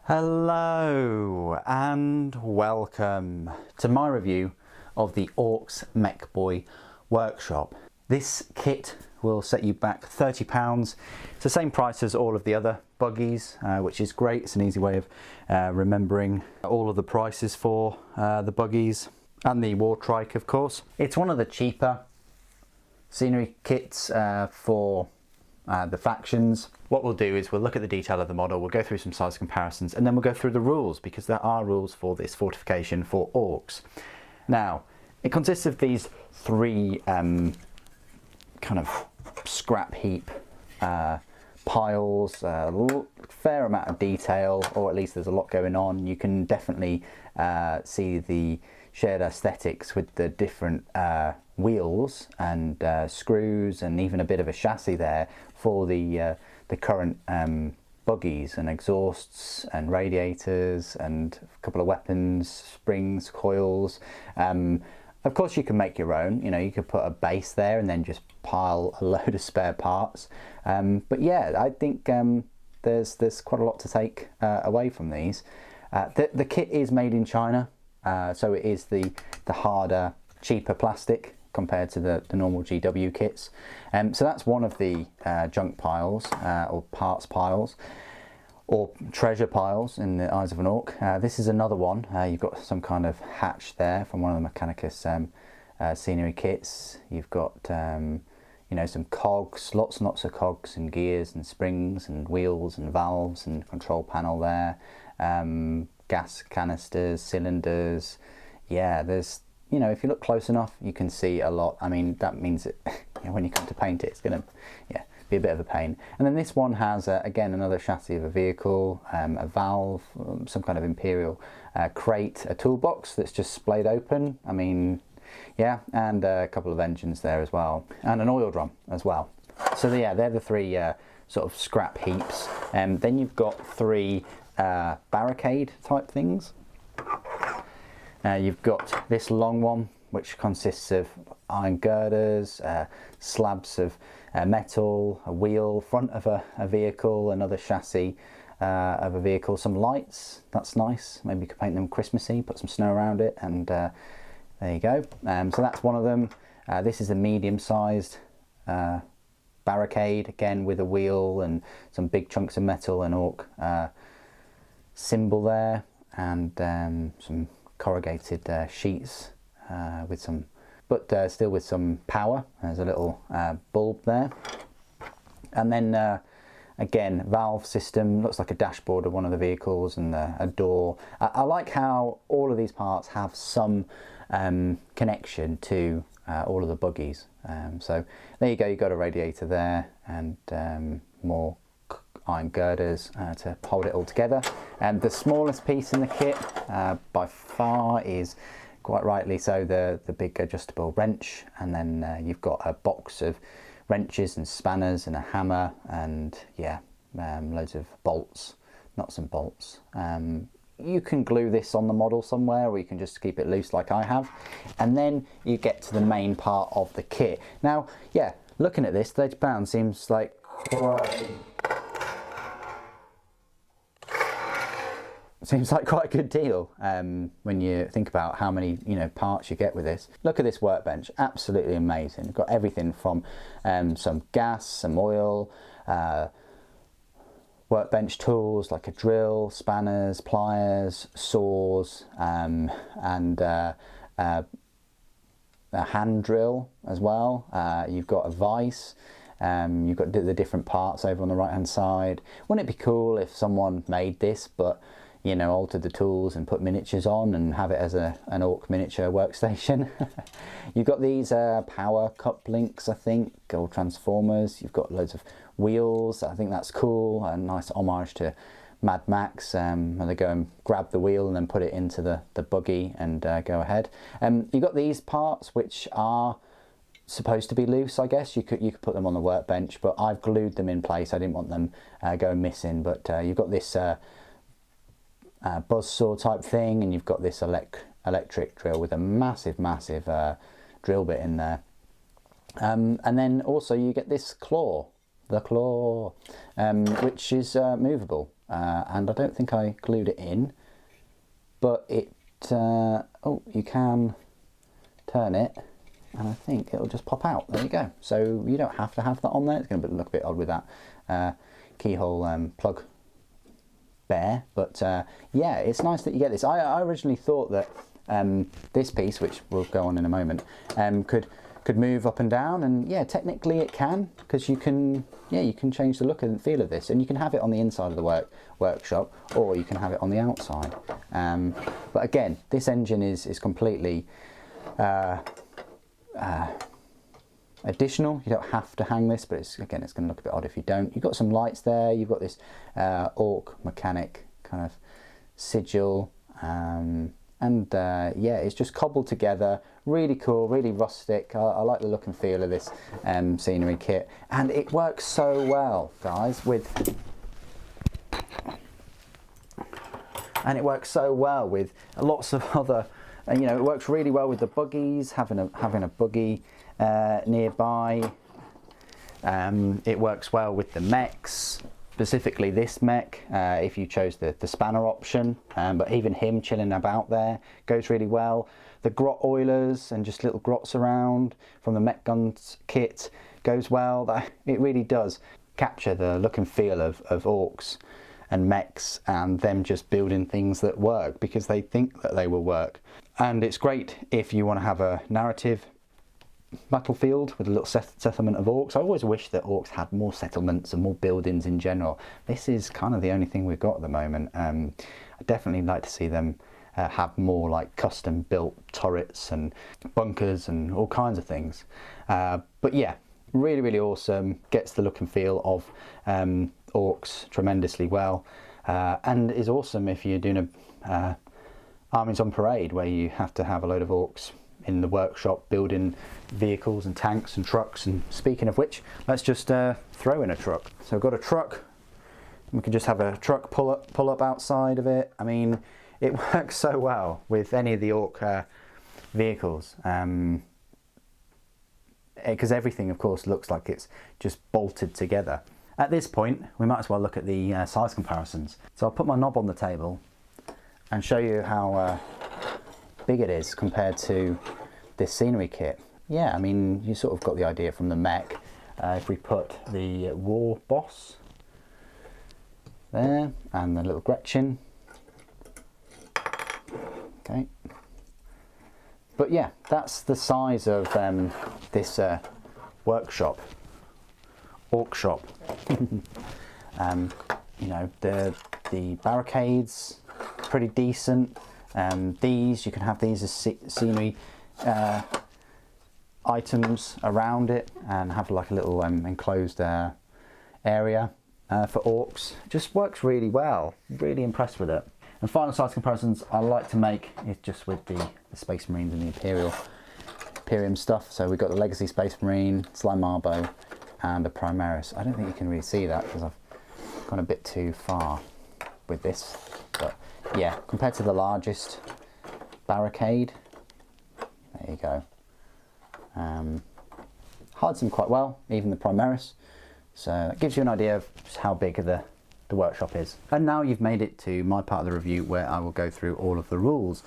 Hello and welcome to my review of the Orks Mekboy Workshop. This kit will set you back £30. It's the same price as all of the other buggies, which is great. It's an easy way of remembering all of the prices for the buggies and the war trike, of course. It's one of the cheaper scenery kits for the factions. What we'll do is we'll look at the detail of the model, we'll go through some size comparisons, and then we'll go through the rules, because there are rules for this fortification for orcs. Now, it consists of these three kind of scrap heap piles, a fair amount of detail, or at least there's a lot going on. You can definitely see the shared aesthetics with the different wheels and screws, and even a bit of a chassis there for the current buggies, and exhausts and radiators and a couple of weapons, springs, coils. Of course you can make your own, you know, you could put a base there and then just pile a load of spare parts. But yeah, I think there's quite a lot to take away from these. The kit is made in China, so it is the harder, cheaper plastic compared to the normal GW kits. So that's one of the junk piles, or parts piles, or treasure piles in the eyes of an orc. This is another one. You've got some kind of hatch there from one of the Mechanicus scenery kits. You've got you know, some cogs, lots and lots of cogs and gears and springs and wheels and valves and control panel there. Gas canisters, cylinders. Yeah, there's, you know, if you look close enough, you can see a lot. I mean, that means that you know, when you come to paint it, it's going to be a bit of a pain. And then this one has, again, another chassis of a vehicle, a valve, some kind of Imperial crate, a toolbox that's just splayed open. I mean, yeah, and a couple of engines there as well, and an oil drum as well. So yeah, they're the three sort of scrap heaps. Then you've got three barricade type things. You've got this long one, which consists of iron girders, slabs of metal, a wheel, front of a vehicle, another chassis of a vehicle, some lights. That's nice. Maybe you could paint them Christmassy, put some snow around it, and there you go. So that's one of them. This is a medium-sized barricade, again with a wheel and some big chunks of metal, an orc symbol there, and some corrugated sheets with some, but still with some power. There's a little bulb there, and then again, valve system, looks like a dashboard of one of the vehicles, and a door. I like how all of these parts have some connection to all of the buggies. So there you go, you've got a radiator there, and more iron girders to hold it all together. And the smallest piece in the kit by far is, quite rightly so, the big adjustable wrench, and then you've got a box of wrenches and spanners and a hammer, and yeah, loads of bolts, nuts and bolts. You can glue this on the model somewhere, or you can just keep it loose like I have, and then you get to the main part of the kit. Now, yeah, looking at this, £30 seems like quite a good deal when you think about how many, you know, parts you get with this. Look at this workbench, absolutely amazing. You've got everything from some gas, some oil, workbench tools like a drill, spanners, pliers, saws, and a hand drill as well. You've got a vise. You've got the different parts over on the right hand side. Wouldn't it be cool if someone made this, but, you know, altered the tools and put miniatures on and have it as an orc miniature workstation? You've got these power cup links, I think, or transformers. You've got loads of wheels. I think that's cool. A nice homage to Mad Max, where they go and grab the wheel and then put it into the buggy and go ahead. You've got these parts, which are supposed to be loose, I guess. You could put them on the workbench, but I've glued them in place. I didn't want them going missing. But you've got this buzzsaw type thing, and you've got this electric drill with a massive drill bit in there, and then also you get this claw, which is movable. and I don't think I glued it in, but it, oh, you can turn it, and I think it'll just pop out. There you go. So you don't have to have that on there. It's going to look a bit odd with that keyhole plug bare, but yeah, it's nice that you get this. I originally thought that this piece, which we'll go on in a moment, could move up and down, and yeah, technically it can, because you can change the look and feel of this, and you can have it on the inside of the workshop, or you can have it on the outside. But again, this engine is completely additional. You don't have to hang this, but it's going to look a bit odd if you don't. You've got some lights there. You've got this Ork mechanic kind of sigil, and yeah, it's just cobbled together. Really cool, really rustic. I like the look and feel of this scenery kit, and it works so well, guys, with lots of other. You know, it works really well with the buggies, having a buggy nearby. It works well with the mechs, specifically this mech, if you chose the spanner option, but even him chilling about there goes really well. The grot oilers and just little grots around from the mech guns kit goes well. It really does capture the look and feel of orcs and mechs, and them just building things that work because they think that they will work. And it's great if you want to have a narrative battlefield with a little settlement of orcs. I always wish that orcs had more settlements and more buildings in general. This is kind of the only thing we've got at the moment. I'd definitely like to see them have more like custom built turrets and bunkers and all kinds of things. But yeah, really, really awesome. Gets the look and feel of orcs tremendously well, and is awesome if you're doing a armies on parade where you have to have a load of orcs in the workshop building vehicles and tanks and trucks. And speaking of which, let's just throw in a truck. So we've got a truck, we can just have a truck pull up outside of it. I mean, it works so well with any of the orc vehicles, because everything of course looks like it's just bolted together. At this point we might as well look at the size comparisons. So I'll put my knob on the table and show you how big it is compared to this scenery kit. Yeah, I mean, you sort of got the idea from the mech. If we put the war boss there and the little Gretchen, okay. But yeah, that's the size of this workshop, Orkshop. You know, the barricades, pretty decent. These, you can have these as scenery items around it, and have like a little enclosed area for orcs. Just works really well. Really impressed with it. And final size comparisons I like to make is just with the Space Marines and the Imperium stuff. So we've got the Legacy Space Marine, Slime Marbo, and a Primaris. I don't think you can really see that because I've gone a bit too far with this, but yeah, compared to the largest barricade, there you go. Hides them quite well, even the Primaris. So that gives you an idea of just how big the workshop is. And now you've made it to my part of the review where I will go through all of the rules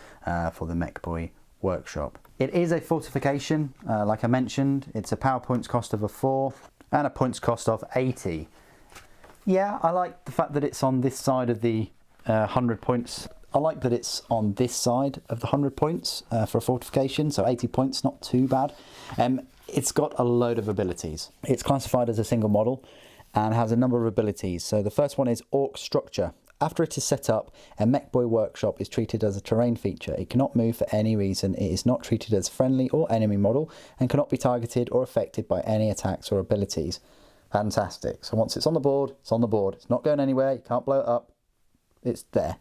for the Mekboy Workshop. It is a fortification, like I mentioned. It's a power points cost of a 4 and a points cost of 80. Yeah, I like the fact that it's on this side of the 100 points. I like that it's on this side of the 100 points for a fortification, so 80 points, not too bad. It's got a load of abilities. It's classified as a single model and has a number of abilities. So the first one is Ork Structure. After it is set up, a Mekboy Workshop is treated as a terrain feature. It cannot move for any reason. It is not treated as a friendly or enemy model and cannot be targeted or affected by any attacks or abilities. Fantastic. So once it's on the board, it's on the board. It's not going anywhere. You can't blow it up. It's there.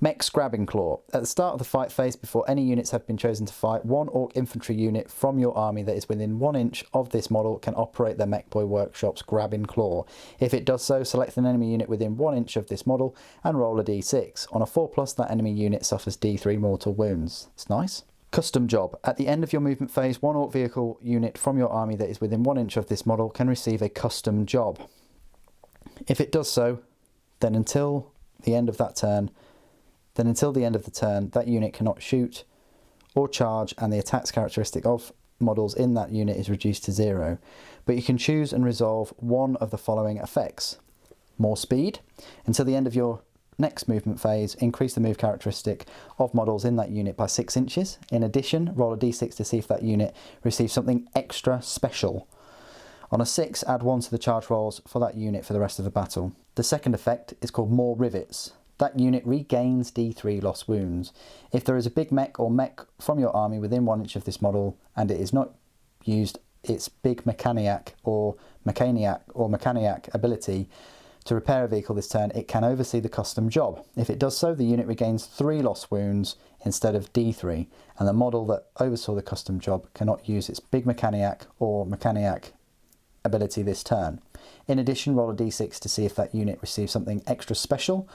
Mech's Grabbing Claw. At the start of the fight phase, before any units have been chosen to fight, one Ork infantry unit from your army that is within 1 inch of this model can operate the Mekboy Workshop's Grabbing Claw. If it does so, select an enemy unit within 1 inch of this model and roll a d6. On a 4+, that enemy unit suffers d3 mortal wounds. It's nice. Custom Job. At the end of your movement phase, one Ork vehicle unit from your army that is within 1 inch of this model can receive a custom job. If it does so, then until the end of the turn, that unit cannot shoot or charge, and the attacks characteristic of models in that unit is reduced to 0. But you can choose and resolve one of the following effects. More speed. Until the end of your next movement phase, increase the move characteristic of models in that unit by 6 inches. In addition, roll a d6 to see if that unit receives something extra special. On a 6, add 1 to the charge rolls for that unit for the rest of the battle. The second effect is called More Rivets. That unit regains D3 lost wounds. If there is a big mech or mech from your army within 1 inch of this model and it is not used its big mechaniac ability to repair a vehicle this turn, it can oversee the custom job. If it does so, the unit regains 3 lost wounds instead of D3, and the model that oversaw the custom job cannot use its big mechaniac or mechaniac ability this turn. In addition, roll a d6 to see if that unit receives something extra special.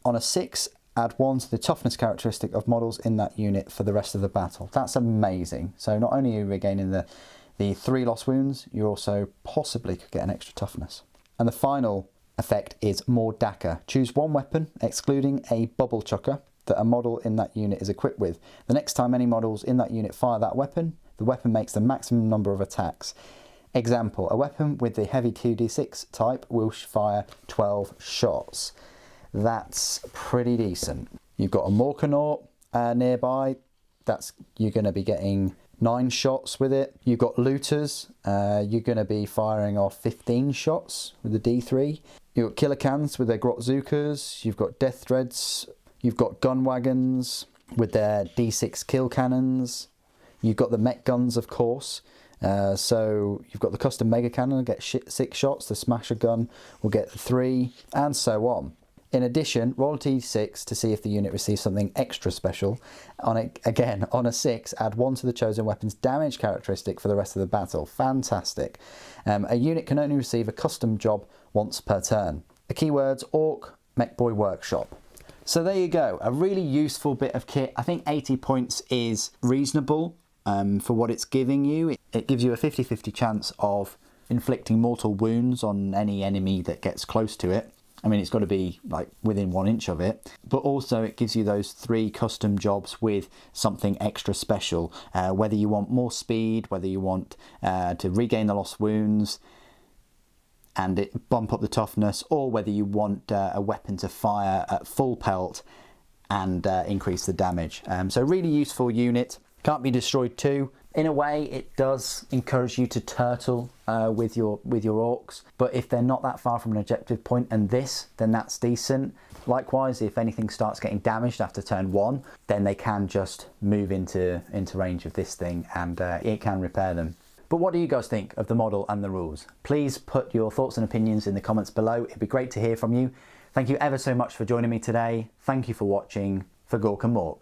On a 6, add 1 to the toughness characteristic of models in that unit for the rest of the battle. That's amazing. So not only are you regaining the 3 lost wounds, you also possibly could get an extra toughness. And the final effect is More Daka. Choose one weapon, excluding a bubble chucker, that a model in that unit is equipped with. The next time any models in that unit fire that weapon, the weapon makes the maximum number of attacks. Example, a weapon with the heavy 2d6 type will fire 12 shots. That's pretty decent. You've got a Morkanaut nearby. You're going to be getting 9 shots with it. You've got looters. You're going to be firing off 15 shots with the D3. You've got killer cans with their Grotzukas. You've got death threads. You've got gun wagons with their D6 kill cannons. You've got the mech guns, of course. So you've got the custom mega cannon, get 6 shots. The smasher gun will get 3, and so on. In addition, roll a d6 to see if the unit receives something extra special. On a 6, add 1 to the chosen weapon's damage characteristic for the rest of the battle. Fantastic. A unit can only receive a custom job once per turn. The keywords Orks Mekboy Workshop. So there you go, a really useful bit of kit. I think 80 points is reasonable for what it's giving you. It gives you a 50-50 chance of inflicting mortal wounds on any enemy that gets close to it. I mean, it's got to be like within 1 inch of it, but also it gives you those 3 custom jobs with something extra special. Whether you want more speed, whether you want to regain the lost wounds and it bump up the toughness, or whether you want a weapon to fire at full pelt and increase the damage. So really useful unit. Can't be destroyed too. In a way, it does encourage you to turtle with your orcs, but if they're not that far from an objective point and then that's decent. Likewise, if anything starts getting damaged after turn 1, then they can just move into range of this thing and it can repair them. But what do you guys think of the model and the rules? Please put your thoughts and opinions in the comments below. It'd be great to hear from you. Thank you ever so much for joining me today. Thank you for watching. For Gork and Mork.